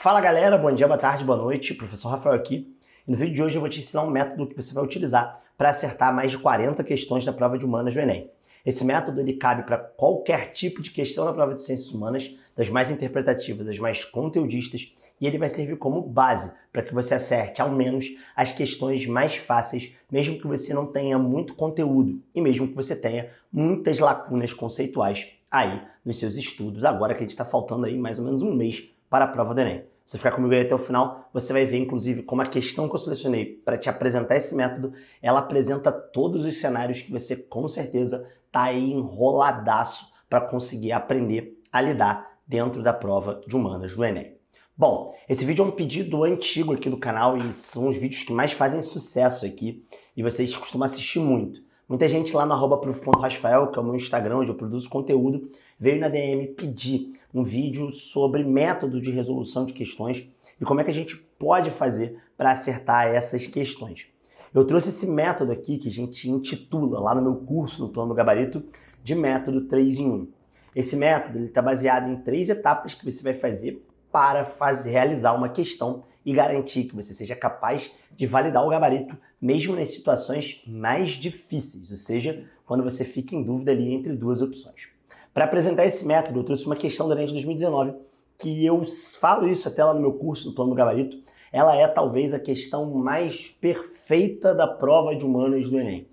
Fala galera, bom dia, boa tarde, boa noite, professor Rafael aqui. E no vídeo de hoje eu vou te ensinar um método que você vai utilizar para acertar mais de 40 questões da prova de humanas do Enem. Esse método ele cabe para qualquer tipo de questão na prova de ciências humanas, das mais interpretativas, das mais conteudistas, e ele vai servir como base para que você acerte ao menos as questões mais fáceis, mesmo que você não tenha muito conteúdo e mesmo que você tenha muitas lacunas conceituais aí nos seus estudos, agora que a gente está faltando aí mais ou menos um mês para a prova do Enem. Se você ficar comigo aí até o final, você vai ver, inclusive, como a questão que eu selecionei para te apresentar esse método, ela apresenta todos os cenários que você, com certeza, está aí enroladaço para conseguir aprender a lidar dentro da prova de humanas do Enem. Bom, esse vídeo é um pedido antigo aqui do canal e são os vídeos que mais fazem sucesso aqui e vocês costumam assistir muito. Muita gente lá no @prof.rasfael, que é o meu Instagram, onde eu produzo conteúdo, veio na DM pedir um vídeo sobre método de resolução de questões e como é que a gente pode fazer para acertar essas questões. Eu trouxe esse método aqui que a gente intitula lá no meu curso, no Plano do Gabarito, de método 3 em 1. Esse método está baseado em 3 etapas que você vai fazer para realizar uma questão e garantir que você seja capaz de validar o gabarito mesmo nas situações mais difíceis, ou seja, quando você fica em dúvida ali entre duas opções. Para apresentar esse método, eu trouxe uma questão do Enem de 2019, que eu falo isso até lá no meu curso, no Plano do Gabarito. Ela é talvez a questão mais perfeita da prova de humanas do Enem.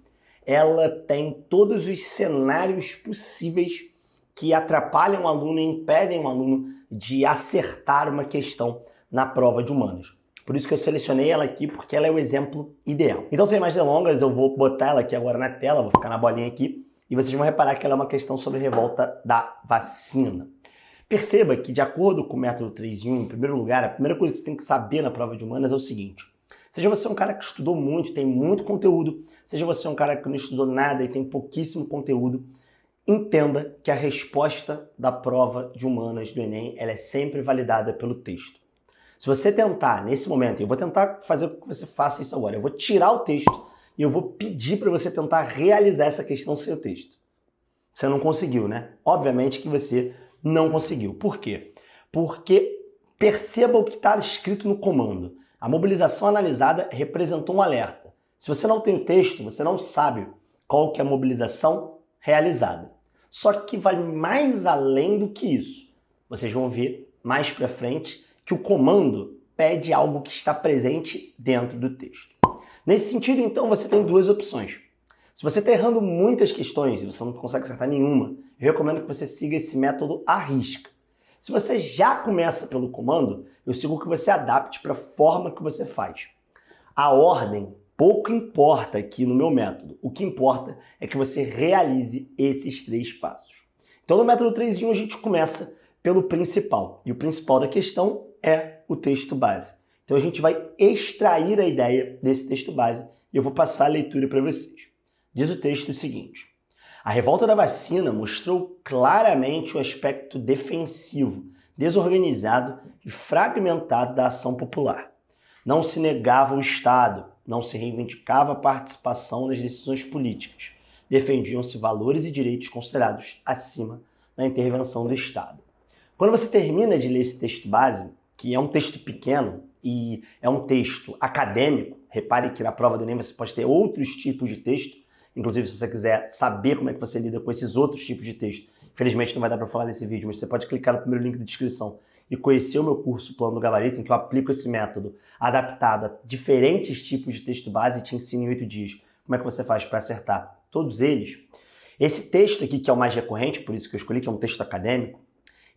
Ela tem todos os cenários possíveis que atrapalham o aluno e impedem o aluno de acertar uma questão na prova de humanas. Por isso que eu selecionei ela aqui, porque ela é o exemplo ideal. Então, sem mais delongas, eu vou botar ela aqui agora na tela, vou ficar na bolinha aqui, e vocês vão reparar que ela é uma questão sobre a revolta da vacina. Perceba que, de acordo com o método 3 em 1, em primeiro lugar, a primeira coisa que você tem que saber na prova de humanas é o seguinte: seja você um cara que estudou muito, tem muito conteúdo, seja você um cara que não estudou nada e tem pouquíssimo conteúdo, entenda que a resposta da prova de humanas do Enem ela é sempre validada pelo texto. Se você tentar, nesse momento, eu vou tentar fazer com que você faça isso agora, eu vou tirar o texto e eu vou pedir para você tentar realizar essa questão sem o texto. Você não conseguiu, né? Obviamente que você não conseguiu. Por quê? Porque perceba o que está escrito no comando. A mobilização analisada representou um alerta. Se você não tem o texto, você não sabe qual que é a mobilização realizada. Só que vai mais além do que isso. Vocês vão ver mais para frente que o comando pede algo que está presente dentro do texto. Nesse sentido, então, você tem duas opções. Se você está errando muitas questões e você não consegue acertar nenhuma, eu recomendo que você siga esse método à risca. Se você já começa pelo comando, eu sugiro que você adapte para a forma que você faz. A ordem pouco importa aqui no meu método. O que importa é que você realize esses 3 passos. Então, no método 3 em 1, a gente começa pelo principal. E o principal da questão é o texto base. Então, a gente vai extrair a ideia desse texto base e eu vou passar a leitura para vocês. Diz o texto o seguinte: a revolta da vacina mostrou claramente o aspecto defensivo, desorganizado e fragmentado da ação popular. Não se negava o Estado, não se reivindicava a participação nas decisões políticas. Defendiam-se valores e direitos considerados acima da intervenção do Estado. Quando você termina de ler esse texto base, que é um texto pequeno e é um texto acadêmico, repare que na prova do Enem você pode ter outros tipos de texto, inclusive se você quiser saber como é que você lida com esses outros tipos de texto, infelizmente não vai dar para falar nesse vídeo, mas você pode clicar no primeiro link da descrição e conhecer o meu curso Plano do Gabarito, em que eu aplico esse método adaptado a diferentes tipos de texto base e te ensino em 8 dias como é que você faz para acertar todos eles. Esse texto aqui, que é o mais recorrente, por isso que eu escolhi, que é um texto acadêmico,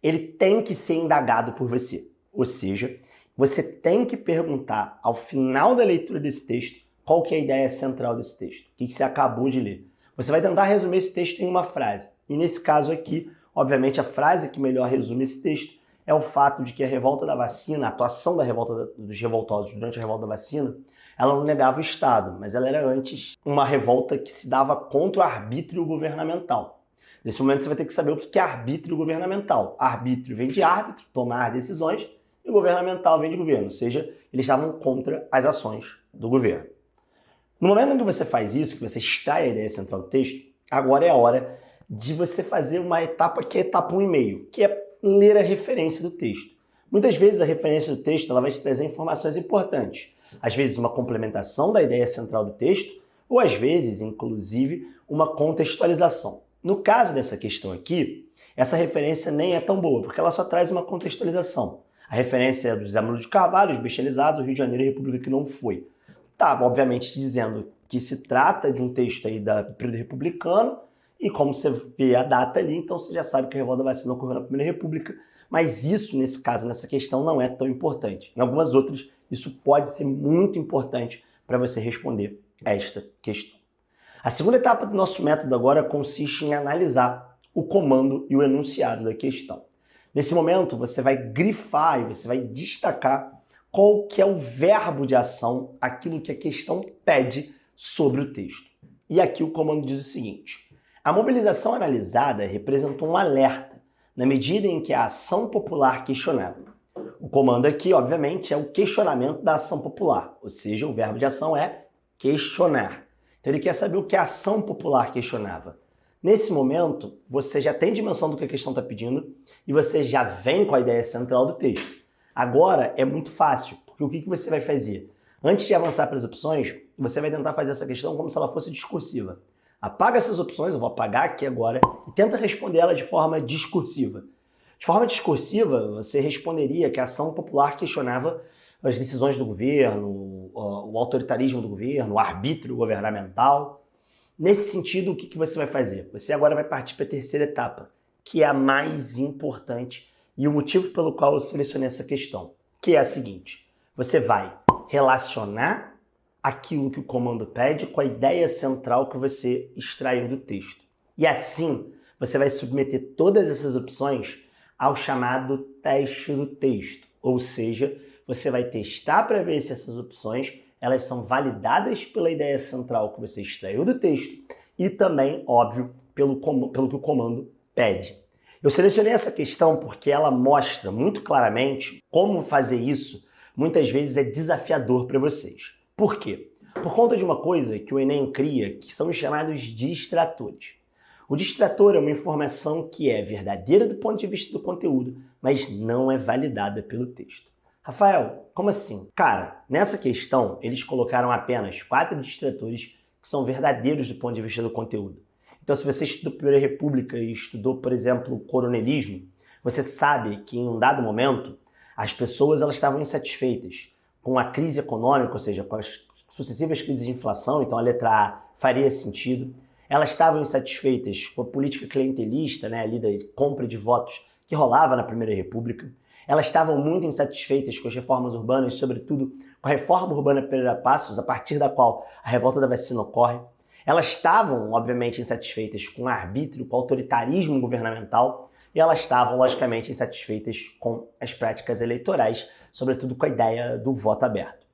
ele tem que ser indagado por você. Ou seja, você tem que perguntar ao final da leitura desse texto qual que é a ideia central desse texto, o que você acabou de ler. Você vai tentar resumir esse texto em uma frase. E nesse caso aqui, obviamente, a frase que melhor resume esse texto é o fato de que a revolta da vacina, a atuação da revolta dos revoltosos durante a revolta da vacina, ela não negava o Estado, mas ela era antes uma revolta que se dava contra o arbítrio governamental. Nesse momento você vai ter que saber o que é arbítrio governamental. Arbítrio vem de árbitro, tomar decisões, e governamental vem de governo, ou seja, eles estavam contra as ações do governo. No momento em que você faz isso, que você extrai a ideia central do texto, agora é a hora de você fazer uma etapa que é a etapa 1,5, que é ler a referência do texto. Muitas vezes a referência do texto ela vai te trazer informações importantes, às vezes uma complementação da ideia central do texto, ou às vezes, inclusive, uma contextualização. No caso dessa questão aqui, essa referência nem é tão boa, porque ela só traz uma contextualização. A referência é do José Manuel de Carvalho, os Bexelizados, o Rio de Janeiro e a República que não foi. Tá, obviamente dizendo que se trata de um texto aí do período republicano, e como você vê a data ali, então você já sabe que a Revolta da Vacina ocorreu na Primeira República, mas isso, nesse caso, nessa questão, não é tão importante. Em algumas outras, isso pode ser muito importante para você responder esta questão. A segunda etapa do nosso método agora consiste em analisar o comando e o enunciado da questão. Nesse momento, você vai grifar e você vai destacar qual que é o verbo de ação, aquilo que a questão pede sobre o texto. E aqui o comando diz o seguinte: a mobilização analisada representou um alerta na medida em que a ação popular questionava. O comando aqui, obviamente, é o questionamento da ação popular, ou seja, o verbo de ação é questionar. Então ele quer saber o que a ação popular questionava. Nesse momento, você já tem dimensão do que a questão está pedindo e você já vem com a ideia central do texto. Agora é muito fácil, porque o que você vai fazer? Antes de avançar para as opções, você vai tentar fazer essa questão como se ela fosse discursiva. Apaga essas opções, eu vou apagar aqui agora, e tenta responder ela de forma discursiva. De forma discursiva, você responderia que a ação popular questionava as decisões do governo, o autoritarismo do governo, o arbítrio governamental. Nesse sentido, o que você vai fazer? Você agora vai partir para a terceira etapa, que é a mais importante e o motivo pelo qual eu selecionei essa questão, que é a seguinte: você vai relacionar aquilo que o comando pede com a ideia central que você extraiu do texto. E assim, você vai submeter todas essas opções ao chamado teste do texto, ou seja, você vai testar para ver se essas opções elas são validadas pela ideia central que você extraiu do texto e também, óbvio, pelo que o comando pede. Eu selecionei essa questão porque ela mostra muito claramente como fazer isso muitas vezes é desafiador para vocês. Por quê? Por conta de uma coisa que o Enem cria, que são os chamados distratores. O distrator é uma informação que é verdadeira do ponto de vista do conteúdo, mas não é validada pelo texto. Rafael, como assim? Cara, nessa questão, eles colocaram apenas 4 distratores que são verdadeiros do ponto de vista do conteúdo. Então, se você estudou Primeira República e estudou, por exemplo, coronelismo, você sabe que em um dado momento, as pessoas elas estavam insatisfeitas com a crise econômica, ou seja, com as sucessivas crises de inflação, então a letra A faria sentido. Elas estavam insatisfeitas com a política clientelista, ali da compra de votos que rolava na Primeira República. Elas estavam muito insatisfeitas com as reformas urbanas, sobretudo com a reforma urbana Pereira Passos, a partir da qual a revolta da vacina ocorre. Elas estavam, obviamente, insatisfeitas com o arbítrio, com o autoritarismo governamental, e elas estavam, logicamente, insatisfeitas com as práticas eleitorais, sobretudo com a ideia do voto aberto.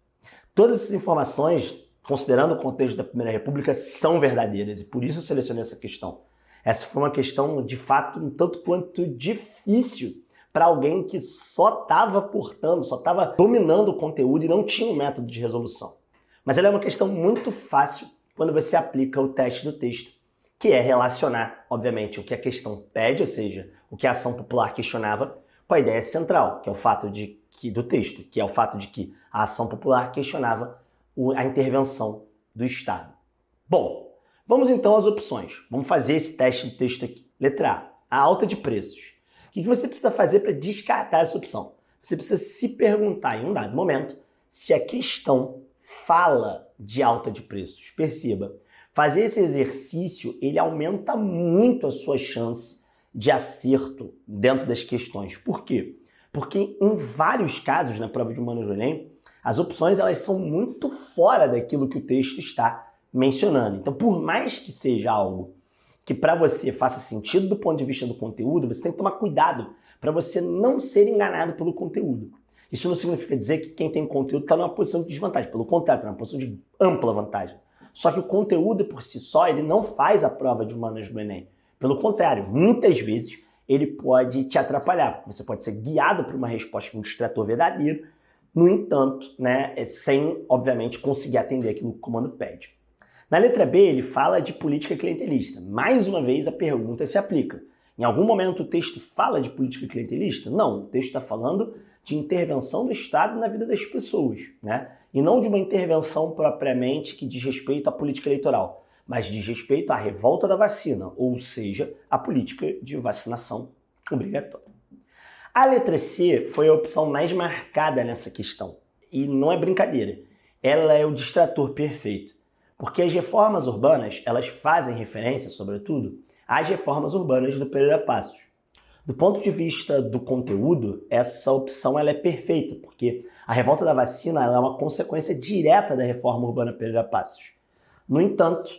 Todas essas informações, considerando o contexto da Primeira República, são verdadeiras, e por isso eu selecionei essa questão. Essa foi uma questão, de fato, um tanto quanto difícil para alguém que só estava portando, só estava dominando o conteúdo e não tinha um método de resolução. Mas ela é uma questão muito fácil quando você aplica o teste do texto, que é relacionar, obviamente, o que a questão pede, ou seja, o que a ação popular questionava, com a ideia central, que é o fato do texto, que é o fato de que a ação popular questionava a intervenção do Estado. Bom, vamos então às opções. Vamos fazer esse teste do texto aqui. Letra A, a alta de preços. O que você precisa fazer para descartar essa opção? Você precisa se perguntar em um dado momento se a questão fala de alta de preços. Perceba, fazer esse exercício ele aumenta muito a sua chance de acerto dentro das questões. Por quê? Porque em vários casos na prova de humanas do Enem, as opções elas são muito fora daquilo que o texto está mencionando. Então, por mais que seja algo que para você faça sentido do ponto de vista do conteúdo, você tem que tomar cuidado para você não ser enganado pelo conteúdo. Isso não significa dizer que quem tem conteúdo está numa posição de desvantagem. Pelo contrário, está numa posição de ampla vantagem. Só que o conteúdo por si só, ele não faz a prova de humanas do Enem. Pelo contrário, muitas vezes ele pode te atrapalhar. Você pode ser guiado por uma resposta de um distrator verdadeiro, no entanto, sem, obviamente, conseguir atender aquilo que o comando pede. Na letra B, ele fala de política clientelista. Mais uma vez, a pergunta se aplica. Em algum momento o texto fala de política clientelista? Não, o texto está falando de intervenção do Estado na vida das pessoas, né? E não de uma intervenção propriamente que diz respeito à política eleitoral, mas diz respeito à revolta da vacina, ou seja, à política de vacinação obrigatória. A letra C foi a opção mais marcada nessa questão. E não é brincadeira, ela é o distrator perfeito. Porque as reformas urbanas, elas fazem referência, sobretudo, às reformas urbanas do Pereira Passos. Do ponto de vista do conteúdo, essa opção ela é perfeita, porque a revolta da vacina ela é uma consequência direta da reforma urbana Pereira Passos. No entanto,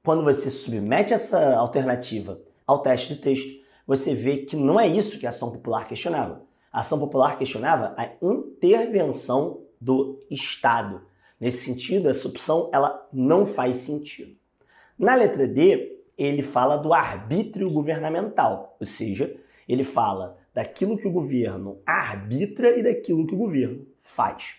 quando você submete essa alternativa ao teste de texto, você vê que não é isso que a ação popular questionava. A ação popular questionava a intervenção do Estado. Nesse sentido, essa opção ela não faz sentido. Na letra D, ele fala do arbítrio governamental, ou seja, ele fala daquilo que o governo arbitra e daquilo que o governo faz.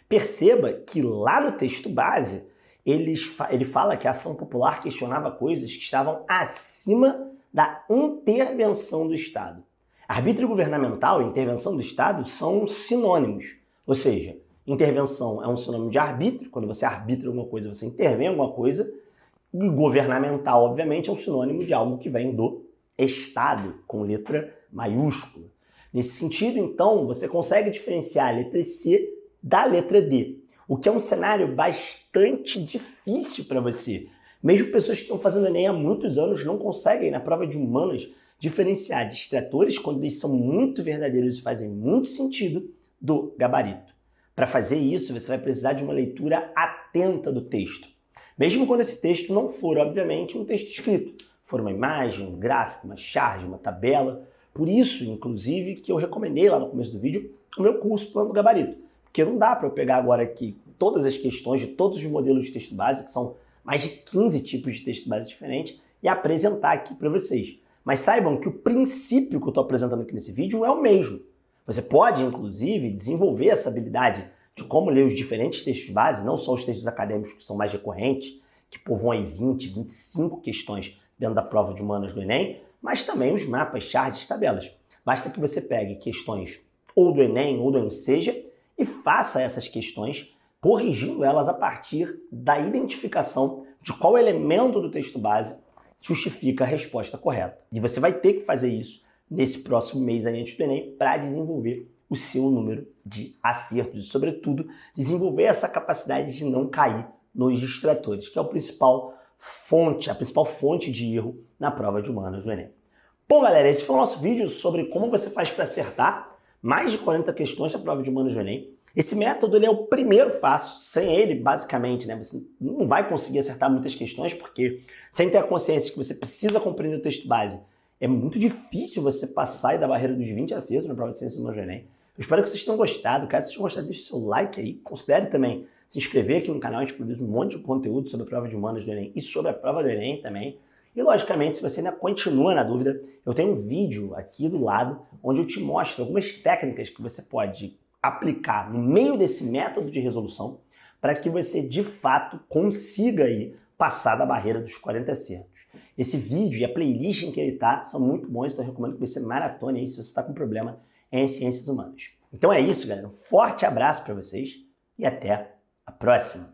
Perceba que lá no texto base, ele fala que a ação popular questionava coisas que estavam acima da intervenção do Estado. Arbítrio governamental e intervenção do Estado são sinônimos, ou seja, intervenção é um sinônimo de arbítrio, quando você arbitra alguma coisa, você intervém em alguma coisa, e governamental, obviamente, é um sinônimo de algo que vem do Estado, com letra maiúscula. Nesse sentido, então, você consegue diferenciar a letra C da letra D, o que é um cenário bastante difícil para você. Mesmo pessoas que estão fazendo Enem há muitos anos não conseguem, na prova de humanas, diferenciar distratores quando eles são muito verdadeiros e fazem muito sentido do gabarito. Para fazer isso, você vai precisar de uma leitura atenta do texto. Mesmo quando esse texto não for, obviamente, um texto escrito, for uma imagem, um gráfico, uma charge, uma tabela. Por isso, inclusive, que eu recomendei lá no começo do vídeo o meu curso Plano do Gabarito. Porque não dá para eu pegar agora aqui todas as questões de todos os modelos de texto base, que são mais de 15 tipos de texto base diferentes, e apresentar aqui para vocês. Mas saibam que o princípio que eu estou apresentando aqui nesse vídeo é o mesmo. Você pode, inclusive, desenvolver essa habilidade de como ler os diferentes textos base, não só os textos acadêmicos que são mais recorrentes, que povoam aí 20, 25 questões dentro da prova de humanas do Enem, mas também os mapas, charts, tabelas. Basta que você pegue questões ou do Enem ou do Enseja e faça essas questões corrigindo elas a partir da identificação de qual elemento do texto base justifica a resposta correta. E você vai ter que fazer isso nesse próximo mês aí antes do Enem para desenvolver o seu número de acertos e, sobretudo, desenvolver essa capacidade de não cair nos distratores, que é a principal fonte de erro na prova de humanas do Enem. Bom, galera, esse foi o nosso vídeo sobre como você faz para acertar mais de 40 questões da prova de humanas do Enem. Esse método ele é o primeiro passo. Sem ele, basicamente, né, você não vai conseguir acertar muitas questões, porque sem ter a consciência que você precisa compreender o texto base, é muito difícil você passar da barreira dos 20 acertos na prova de ciências humanas do Enem. Eu espero que vocês tenham gostado. Caso vocês tenham gostado, deixe seu like aí. Considere também se inscrever aqui no canal. A gente produz um monte de conteúdo sobre a prova de humanas do Enem e sobre a prova do Enem também. E, logicamente, se você ainda continua na dúvida, eu tenho um vídeo aqui do lado onde eu te mostro algumas técnicas que você pode aplicar no meio desse método de resolução para que você, de fato, consiga aí passar da barreira dos 40 acertos. Esse vídeo e a playlist em que ele está são muito bons, então eu recomendo que você maratone aí se você está com problema em ciências humanas. Então é isso, galera. Um forte abraço para vocês e até a próxima!